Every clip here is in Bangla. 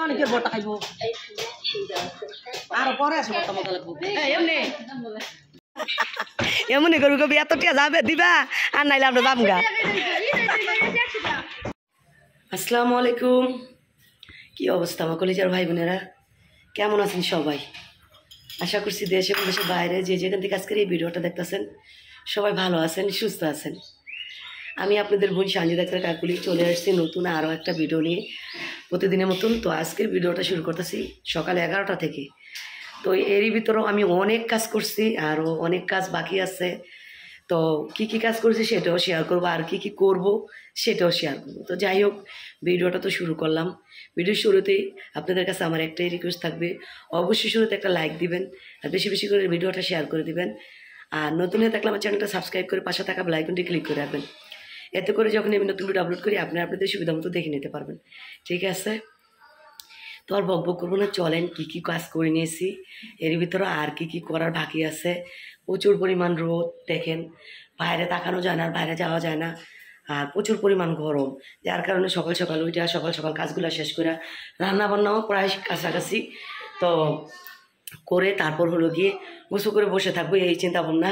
অনেকের বড়টা খাইব আর পরে আসে বড়টা মজা লাগবো এমনি এমনি করবি কবি এত টিয়া যাবে দিবা আর নাইলে আমরা যাবো গা। আসসালামু আলাইকুম, কি অবস্থা আমার কলেজের ভাই বোনেরা, কেমন আছেন সবাই? আশা করছি দেশে এবং দেশের বাইরে যে যেখান থেকে আজকের এই ভিডিওটা দেখতেছেন সবাই ভালো আছেন, সুস্থ আছেন। আমি আপনাদের বোন সানজিদা আক্তার কাকুলি চলে আসছি নতুন আরও একটা ভিডিও নিয়ে, প্রতিদিনের মতন। তো আজকের ভিডিওটা শুরু করতেছি সকাল 11টা থেকে। তো এরই ভিতরেও আমি অনেক কাজ করছি, আরও অনেক কাজ বাকি আছে। তো কি কি কাজ করছি সেটাও শেয়ার করবো, আর কি কি করব সেটাও শেয়ার করবো। তো যাই হোক, ভিডিওটা তো শুরু করলাম। ভিডিওর শুরুতেই আপনাদের কাছে আমার একটাই রিকোয়েস্ট থাকবে, অবশ্যই শুরুতে একটা লাইক দিবেন আর বেশি বেশি করে ভিডিওটা শেয়ার করে দিবেন। আর নতুন হয়ে থাকলে আমার চ্যানেলটা সাবস্ক্রাইব করে পাশে থাকা বেল আইকনটি ক্লিক করে রাখবেন। এতে করে যখন আমি নতুন ভিডিও আপলোড করি আপনাদের সুবিধা মতো দেখে নিতে পারবেন, ঠিক আছে? তো আর বকবক করবো না, চলেন কি কি কাজ করে নিয়েছি, এর ভিতরে আর কি কি করার বাকি আছে। প্রচুর পরিমাণ রোদ, দেখেন বাইরে তাকানো যায় না, আর বাইরে যাওয়া যায় না, আর প্রচুর পরিমাণ গরম, যার কারণে সকাল সকাল ওইটা সকাল সকাল কাজগুলো শেষ করে রান্না বান্নাও প্রায় কাছাকাছি তো করে তারপর হলো গিয়ে গোসল করে বসে থাকবো এই চিন্তা ভাবনা।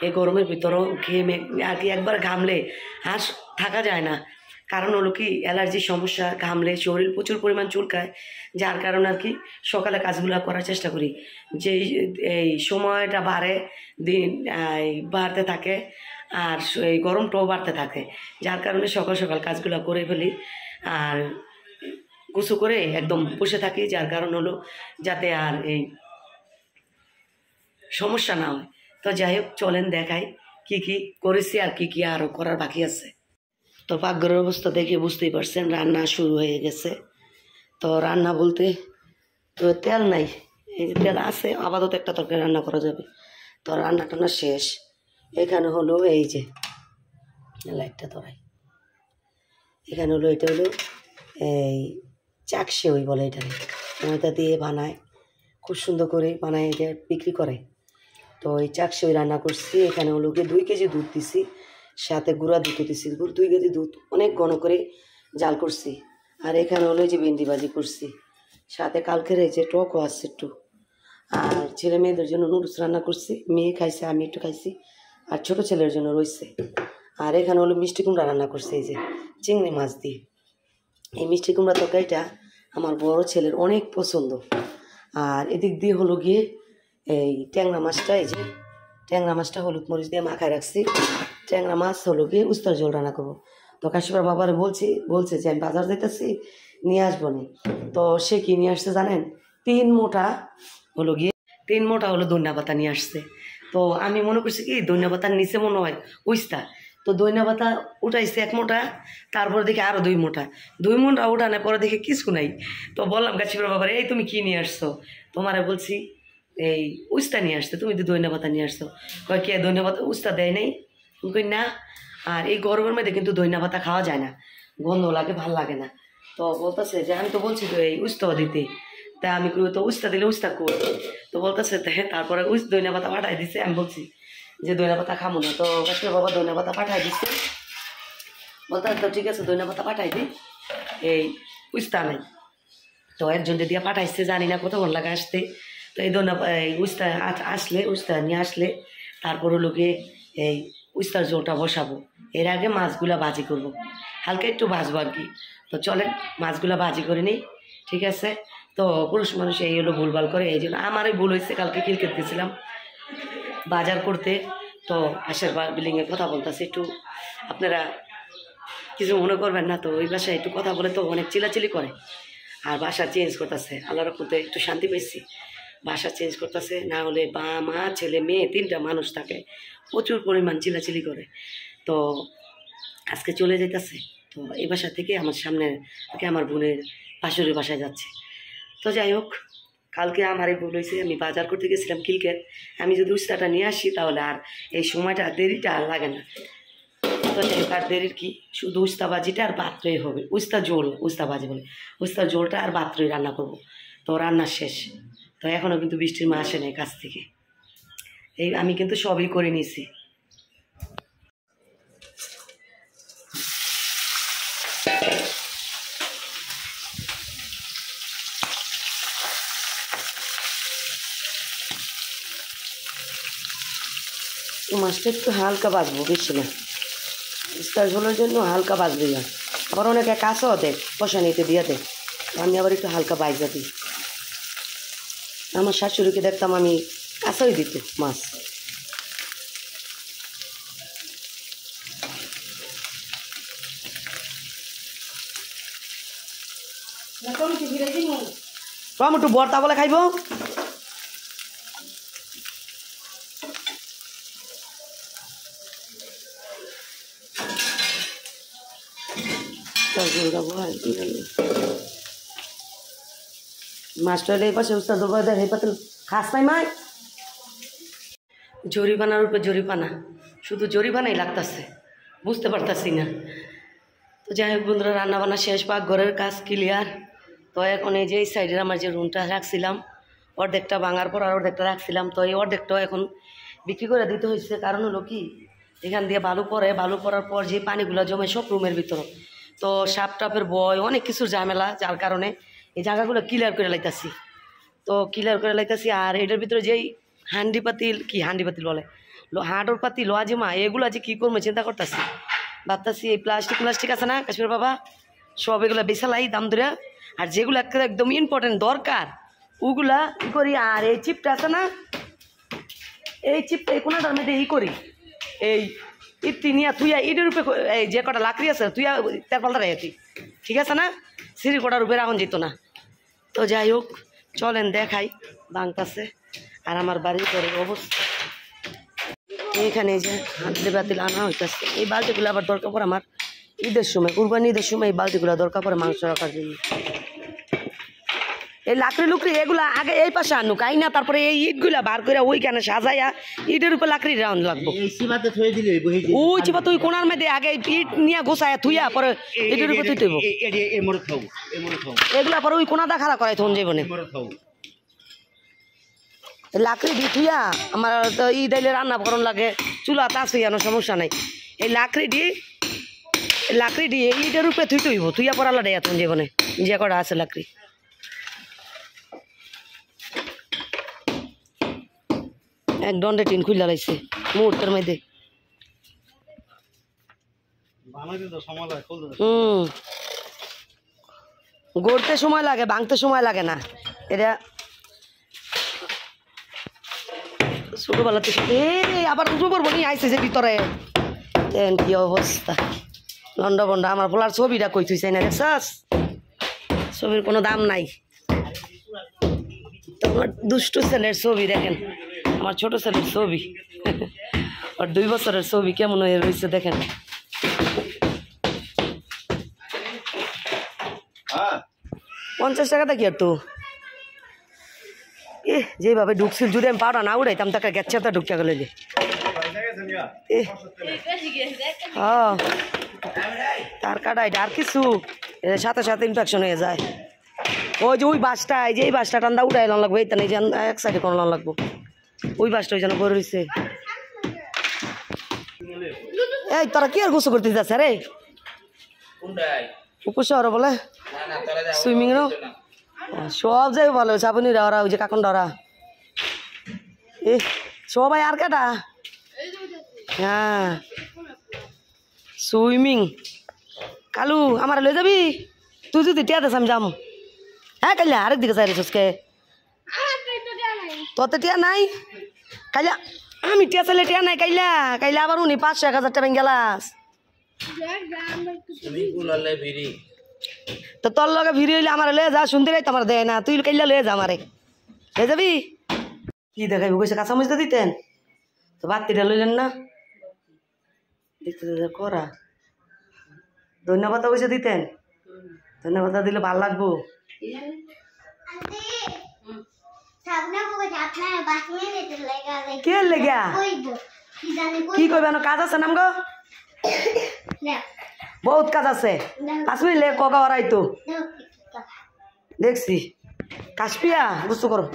এই গরমের ভিতরেও ঘেমে আর কি একবার ঘামলে আর থাকা যায় না, কারণ হলো কি অ্যালার্জির সমস্যা, ঘামলে শরীর প্রচুর পরিমাণ চুলকায়, যার কারণে আর কি সকালে কাজগুলো করার চেষ্টা করি। যে এই সময়টা বাড়ে দিন বাড়তে থাকে আর এই গরমটাও বাড়তে থাকে, যার কারণে সকাল সকাল কাজগুলো করে ফেলি আর গোসল করে একদম বসে থাকি, যার কারণ হলো যাতে আর এই সমস্যা না হয়। তো যাই হোক, চলেন দেখাই কি কি করেছি আর কি কি আরও করার বাকি আছে। তো পাকঘরের অবস্থা দেখে বুঝতেই পারছেন রান্না শুরু হয়ে গেছে। তো রান্না বলতে তো তেল নাই, এই যে তেল আছে আপাতত একটা তরকারি রান্না করা যাবে। তো রান্না টান্না শেষ। এখানে হলো এই যে লাইটটা ধরাই, এখানে হলো এটা হলো এই চাকসেওই বলে, এটা ময়দা দিয়ে বানায়, খুব সুন্দর করে বানায়, এটা বিক্রি করে। তো এই চাকসেওই রান্না করছি। এখানে হলো গিয়ে 2 কেজি দুধ দিছি, সাথে গুঁড়া দুধ দিছি, 2 কেজি দুধ অনেক ঘন করে জাল করছি। আর এখানে হলো যে ভেন্ডি ভাজি করছি, সাথে কালকের এই যে টকও আছে একটু। আর ছেলে মেয়েদের জন্য নুডলস রান্না করছি, মেয়ে খাইছে, আমি একটু খাইছি, আর ছোটো ছেলের জন্য রয়েছে। আর এখানে হলো মিষ্টি কুমড়া রান্না করছি এই যে চিংড়ি মাছ দিয়ে। এই মিষ্টি কুমড়া তরকারিটা আমার বড় ছেলের অনেক পছন্দ। আর এদিক দিয়ে হলো গিয়ে এই ট্যাংরা মাছটা, এই যে ট্যাংরা মাছটা হলুদ মরিচ দিয়ে মাখায় রাখছি। ট্যাংরা মাছ হলো গিয়ে উস্তার ঝোল রান্না করবো। তো কাশিপার বাবারে বলছে যে আমি বাজার যেতেছি, নিয়ে আসবো নি। তো সে কি নিয়ে আসছে জানেন? 3 মোটা হলো গিয়ে 3 মোটা হলো ধনিয়া পাতা নিয়ে আসছে। তো আমি মনে করছি কি ধনিয়া পাতার নিচে মনে হয় উস্তা, তো ধনিয়া পাতা উঠাইছে 1 মোটা, তারপরে দেখি আরও 2 মোটা, 2 মোটা উঠানোর পরে দেখি কিছু নাই। তো বললাম কাশিপার বাবারে, এই তুমি কি নিয়ে আসছো? তোমারে বলছি এই উস্তা নিয়ে আসছে, তুমি তো ধনিয়া পাতা নিয়ে আসছো। কয় কে ধনিয়া পাতা উস্তা দেয় নাই? কই না। আর এই গরমের মধ্যে কিন্তু ধনিয়া পাতা খাওয়া যায় না, গন্ধ লাগে, ভাল লাগে না। তো বলতেছে যে আমি তো বলছি তো এই উস্তাও দিতে, তা আমি তো উস্তা দিলে উস্তা করি। তো বলতেছে তারপরে ধনিয়া পাতা পাঠাই দিছে। আমি বলছি যে ধনিয়া পাতা খামো না। তো কাশ্মীর বাবা ধনিয়া পাতা পাঠাই দিচ্ছে, বলতে তো ঠিক আছে ধনিয়া পাতা পাঠাই দিই, এই উস্তা নাই। তো একজন দিয়ে পাঠাইছে, জানি না কতক্ষণ লাগে আসতে। তো এই উস্তা উস্তা নিয়ে আসলে তারপর হলো গিয়ে এই উস্তার ঝোলটা বসাবো। এর আগে মাছগুলা ভাজি করব, হালকা একটু ভাজবো আর কি। তো চলেন মাছগুলা ভাজি করে নিই, ঠিক আছে? তো পুরুষ মানুষ এই হলো ভুলভাল করে, এই জন্য আমারই ভুল হয়েছে। কালকে ক্রিকেট গেছিলাম বাজার করতে, তো পাশের বিল্ডিংয়ে কথা বলতেছে, একটু আপনারা কিছু মনে করবেন না। তো ওই বাসায় একটু কথা বলে তো অনেক চিলাচিলি করে, আর বাসা চেঞ্জ করতেছে। আল্লাহর রহমতে একটু শান্তি পেয়েছি, বাসা চেঞ্জ করতেছে, না হলে মা ছেলে মেয়ে 3টা মানুষ থাকে, প্রচুর পরিমাণ চিলাচিলি করে। তো আজকে চলে যেতেছে। তো এই বাসা থেকে আমার সামনে থেকে আমার বোনের পাশের বাসায় যাচ্ছে। তো যাই হোক, কালকে আমার এই ভুল হয়েছে, আমি বাজার করতে গেছিলাম ক্রিকেট, আমি যদি উস্তাটা নিয়ে আসি তাহলে আর এই সময়টা দেরিটা আর লাগে না। তো যাই হোক, আর দেরির কি, শুধু উস্তা ভাজিটা আর ভাতটাই হবে, উস্তা ভাজি বলে উস্তার ঝোলটা আর ভাতটাই রান্না করব। তো রান্না শেষ। তো এখনও কিন্তু বৃষ্টির মা আসে নাই কাছ থেকে, এই আমি কিন্তু সবই করে নিয়েছি। মাছটা একটু হালকা ভাজবো, বেশি না, ইস্তার ঝোলের জন্য হালকা ভাজবি না। আবার অনেকে কাঁচাও দেয়, কষা নিতে দিয়ে দেয়, আমি আবার একটু হালকা ভাজা দিই। আমার শাশুড়িকে দেখতাম আমি কাঁচাই দিত মাছ। টমেটো ভর্তা বলে খাইব। মাছটা এই পাশে উস্তাদ এই পাতে খাস নাই মাই। জরিপানার উপরে জরিপানা, শুধু জরিপানাই লাগতেছে, বুঝতে পারতাছি না। তো যাই হোক বন্ধুরা, রান্নাবান্না শেষ, পাক ঘরের কাজ ক্লিয়ার। তো এখন এই যে এই সাইডের আমার যে রুমটা রাখছিলাম, অর্ধেকটা ভাঙার পর আর অর্ধেকটা রাখছিলাম, তো এই অর্ধেকটাও এখন বিক্রি করে দিতে হয়েছে। কারণ হলো কি, এখান দিয়ে বালু পড়ে, বালু পড়ার পর যে পানিগুলো জমে সব রুমের ভিতরে, তো সাপ টাপের ভয়, অনেক কিছুর ঝামেলা, যার কারণে এই জায়গাগুলো ক্লিয়ার করে লাইতাছি। তো ক্লিয়ার করে লাইতাছি। আর এটার ভিতরে যেই হান্ডি পাতিল, কি হান্ডি পাতিল বলে, হাঁড়র পাতি, লোহা জিমা, এগুলো যে কী করবো চিন্তা করতেছি, ভাবতেছি এই প্লাস্টিক আছে না কাশ্মীর বাবা, সব এগুলো বেসালাই দাম ধরে, আর যেগুলো একদম ইম্পর্টেন্ট দরকার ওগুলা ই করি। আর এই চিপটা আছে না, এই চিপটা এই কোনাটার মধ্যে ই করি, এই ইতি নিয়ে তুইয়া ইটের উপরে, এই যে কটা লাকড়ি আছে তুইয়া তার পাল্টা রেখেছি, ঠিক আছে না, সিঁড়ি কটার উপরে রাখুন যেত না। তো যাই হোক চলেন দেখাই ভাঙতাছে আর আমার বাড়ির ঘরের অবস্থা। এইখানে যে হাঁটলে বাতিল আনা হইতেছে, এই বালতিগুলো আবার দরকার পড়ে আমার ঈদের সময়, কুরবানি ঈদের সময় এই বালতিগুলো দরকার পড়ে মাংস রাখার জন্য। এই লাকড়ি লুকড়ি এগুলা আগে এই পাশে আনুক আই না, তারপরে এই ইটগুলা বার করে ওইখানে সাজাইয়া ইটের উপর লাকড়ি রাউন্ড লাগবো। ওই চিপা তুই কোনার মধ্যে আগে ইট নিয়ে গোসাইয়া থুইয়া পরে ইটের উপর তুই তৈব, এগুলা পরে ওই কোনাটা খাড়া করাই থন যাইবনে। লাকড়ি দি থুইয়া আমার তো ই দাইলে রান্না করন লাগে, চুলা তাস হইয়ানো সমস্যা নাই। এই লাকড়ি দিয়ে ইটের উপরে থুই তৈব, থুইয়া পড়ালা দেয়া থন যাইবনে যে কটা আছে লাকড়ি। এক দণ্ডে টিন খুলে লাইছে মুহূর্তের মধ্যে। গড়তে সময় লাগে, ভাঙতে সময় লাগে না। এটা ছোটবেলাতে আবার উঁচু করবো নি আইসে যে ভিতরে, কি অবস্থা লন্ডা বন্ডা। আমার বলার ছবিটা কই তুই চাই না, দেখছাস ছবির কোনো দাম নাই। তোমার দুষ্টু ছেলের ছবি দেখেন, আমার ছোট ছেলের ছবি, আর 2 বছরের ছবি কেমন হয়ে রয়েছে দেখেন। 50 টাকা কি আর তো যেভাবে ঢুকছিল, যদি আমি পাউডার না উড়াইতাম তাকে গেছে তা ঢুকতে গেলে। হ্যাঁ তার কাটাই আর কিছু সাথে সাথে ইনফেকশন হয়ে যায়। ওই যে ওই বাসটায়, যে এই বাসটা টান্দা উঠাই লান লাগবো, এইটা নেই এক সাইডে কোনো লান লাগবো, ওই বাসটা ওই যেন বড় হয়েছে। এই তোরা কি আর গোসল করতে যাচ্ছে রে উপর শহরে বলে সুইমিং নো সব যাই ভালো চাবনিরা ওরা, ওই যে কাকুনরা ওরা, এ সবাই আর কাটা। হ্যাঁ সুইমিং কালু আমার লয়ে যাবি তুই, যদি টিয়া দেস আমি যাম। হ্যাঁ কাইলা আরেক দিকে যাই রেছকে, তোর তো টিয়া নাই কাইলা, আমি টিয়া চাইলে টিয়া নাই কাইলা, কাইলা আবার উনি 500-1000 টাকা গেলাস। তো তোর লগে ভিড়ি হইলে আমার লয়ে যা, শুনতে রাই তোমার দেয় না, তুই কাইলা লয়ে যা আমারে লয়ে যাবি। কি দেখাইব কইছে কাঁচামরিচ দিতেন, তো বাতিটা লইলেন না, দেখতে করা ধন্যবাদ কইছে দিতেন, ধন্যবাদ দিলে ভাল লাগবো। কে লেগা কি করবে কাজ আছে নাম গো, বহুত কাজ আছে। 5 মিনিট লে কগা ওরাই তো দেখছি কাশপিয়া বুঝতে করো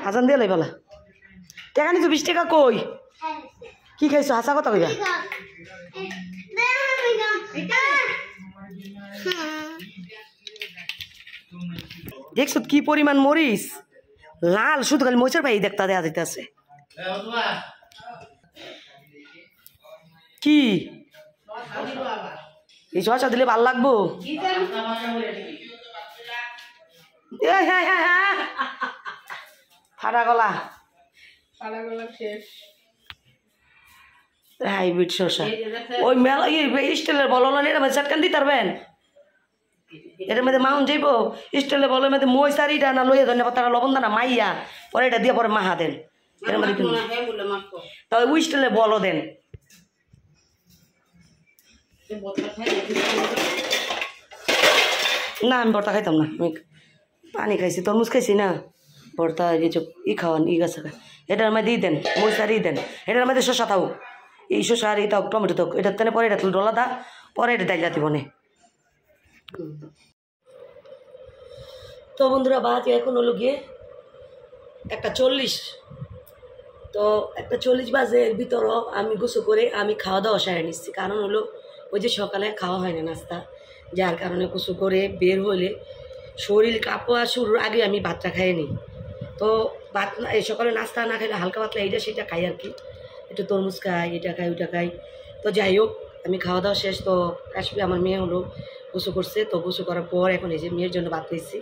আজান দিয়ে লাইবালা। টাকা নিছো 20 টাকা কই, কি খাইছো হাসা কথা কইবা। দেখছো কি পরিমাণ মরিচ লাল, শুধু খালি মরিচের পাই দেখতে দেওয়া যেতেছে। কি এই শসা দিলে ভাল লাগবো ফাটা গলা হাইব্রিড শসা ওই মেলা স্টিলের বল চাটকান দিতে পারবেন এটার মধ্যে মাউন যাইব স্টিলের বলের মধ্যে মই চারিটা না লইয়া ধন্য পাতা লবণ দানা মাইয়া পরে এটা দিয়ে পরে মাহা দেন এর মধ্যে তবে ওই স্টিলের বলও দেন না আমি ভর্তা খাইতাম না আমি পানি খাইছি তরমুজ খাইছি না ভর্তা কিছু খাওয়ান গাছ এটার মধ্যে দেন মই চারি দেন এটার মধ্যে শসা থাও এই শসা আর তাও টমেটো থাক এটার তেনে পরে এটা ডলা দা পরে এটা ডাইল দিব নে তো বন্ধুরা বাদ এখন হলো গিয়ে 1:40 তো 1:40 বাজে এর ভিতরও আমি গোসল করে আমি খাওয়া দাওয়া সারে নিচ্ছি কারণ হলো ওই যে সকালে খাওয়া হয় না নাস্তা যার কারণে গোসল করে বের হলে শরীর কাঁপা শুরুর আগে আমি ভাতটা খাইয়ে নিই তো ভাত এই সকালে নাস্তা না খাইলে হালকা পাতলা এইটা সেটা খাই আর কি একটু তরমুজ খাই এটা খাই ওইটা খাই তো যাই হোক আমি খাওয়া দাওয়া শেষ তো আসবে আমার মেয়ে হলো গোসল করছে তো গোসল করার পর এখন এই যে মেয়ের জন্য ভাত নিচ্ছি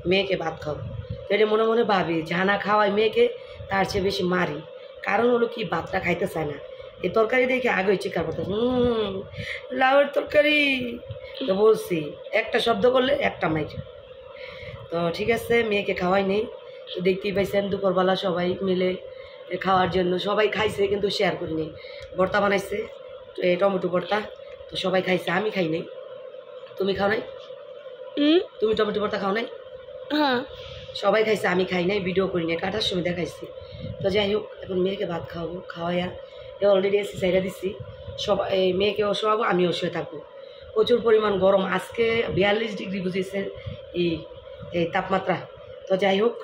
মেয়েকে ভাত খাবো তো এটা মনে মনে ভাবি জানা খাওয়াই মেয়েকে তার চেয়ে বেশি মারি কারণ হলো কি ভাতটা খাইতে চায় না এই তরকারি দেখে আগে চিৎকার করতে লাউয়ের তরকারি তো বলছি একটা শব্দ করলে একটা মাইক তো ঠিক আছে মেয়েকে খাওয়াই নেই তো দেখতেই পাইছেন দুপুরবেলা সবাই মিলে খাওয়ার জন্য সবাই খাইছে কিন্তু শেয়ার করিনি ভর্তা বানাইছে টমেটো ভর্তা তো সবাই খাইছে আমি খাই নাই তুমি খাও নাই তুমি টমেটো ভর্তা খাও নাই হ্যাঁ সবাই খাইছে আমি খাই নাই ভিডিও করি নাই কাটার সময় দেখাইছি তো যাই হোক এখন মেয়েকে ভাত খাওয়াবো খাওয়াইয়া অলরেডি এসে চাইরা দিচ্ছি সবাই মেয়েকেও শোয়াবো আমিও শুয়ে থাকবো প্রচুর পরিমাণ গরম আজকে 42 ডিগ্রি বুঝিয়েছে এই তাপমাত্রা তো যাই হোক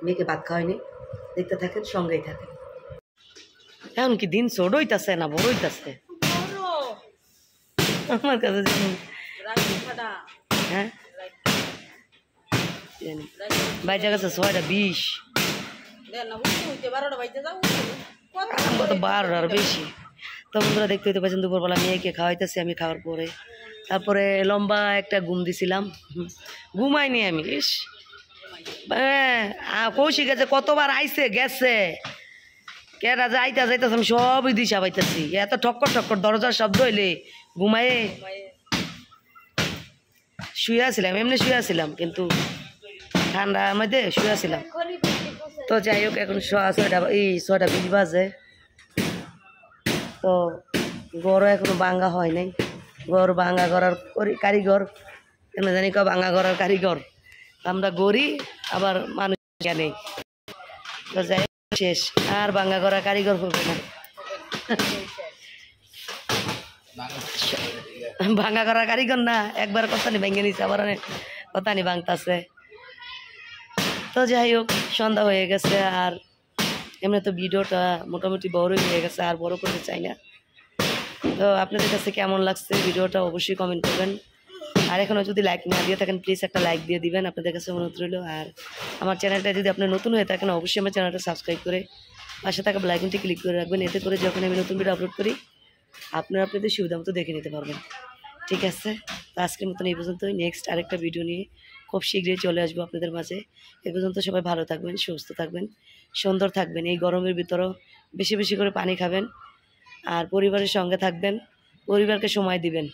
মেয়েকে ভাত খাওয়াইনি দেখতে থাকেন সঙ্গেই থাকেন এখন কি দিন ছোট হইতাছে না বড় হইতাছে আমার কাছে হ্যাঁ বাইজা গেছে 6:20 12টার বেশি তো বন্ধুরা দেখতে হইতে পারছেন দুপুরবেলা মেয়েকে খাওয়াইতেছি আমি খাওয়ার পরে তারপরে লম্বা একটা ঘুম দিছিলাম ঘুমাইনি আমি ইস কৌশিক গেছে কতবার আইছে গেছে কেরা যাইতা যাইতেছে আমি সবই দিশা পাইতেছি এত ঠক্কর ঠক্কর দরজার শব্দ হইলে ঘুমায়ে শুয়ে আসছিলাম এমনি শুয়ে আসছিলাম কিন্তু ঠান্ডার মধ্যে শুয়ে আসছিলাম তো যাই হোক এখন 6:20 বাজে তো গড় এখনো ভাঙ্গা হয় নাই গড় ভাঙ্গা করার কারিগর কেন জানি ভাঙ্গা করার কারিগর আমরা গড়ি আবার মানুষ জানে তো যাই হোক শেষ আর ভাঙ্গা করা কারিগর করবে না ভাঙ্গা করার কারিগর না একবার কথা নি ভেঙে নিচ্ছে আবার কথা নি ভাঙতাছে তো যাই হোক সন্ধ্যা হয়ে গেছে আর এমনি তো ভিডিওটা মোটামুটি বড়ই হয়ে গেছে আর বড় করতে চাই না তো আপনাদের কাছে কেমন লাগছে ভিডিওটা অবশ্যই কমেন্ট করবেন আর এখনও যদি লাইক না দিয়ে থাকেন প্লিজ একটা লাইক দিয়ে দিবেন আপনাদের কাছে অনুরোধ রইল আর আমার চ্যানেলটা যদি আপনি নতুন হয়ে থাকেন অবশ্যই আমার চ্যানেলটা সাবস্ক্রাইব করে পাশে থাকা বেল আইকনটি ক্লিক করে রাখবেন এতে করে যখন আমি নতুন ভিডিও আপলোড করি আপনারা আপনাদের সুবিধা মতো দেখে নিতে পারবেন ঠিক আছে তো আজকের মতন এই পর্যন্তই নেক্সট আরেকটা ভিডিও নিয়ে খুব শীঘ্রই চলে আসবো আপনাদের মাঝে এ পর্যন্ত সবাই ভালো থাকবেন সুস্থ থাকবেন সুন্দর থাকবেন এই গরমের ভিতরেও বেশি বেশি করে পানি খাবেন আর পরিবারের সঙ্গে থাকবেন পরিবারকে সময় দিবেন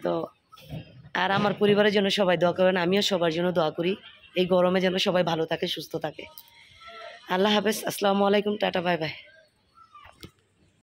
তো আর আমার পরিবারের জন্য সবাই দোয়া করবেন আমিও সবার জন্য দোয়া করি এই গরমে যেন সবাই ভালো থাকে সুস্থ থাকে আল্লাহ হাফেজ আসসালামু আলাইকুম টাটা বাই বাই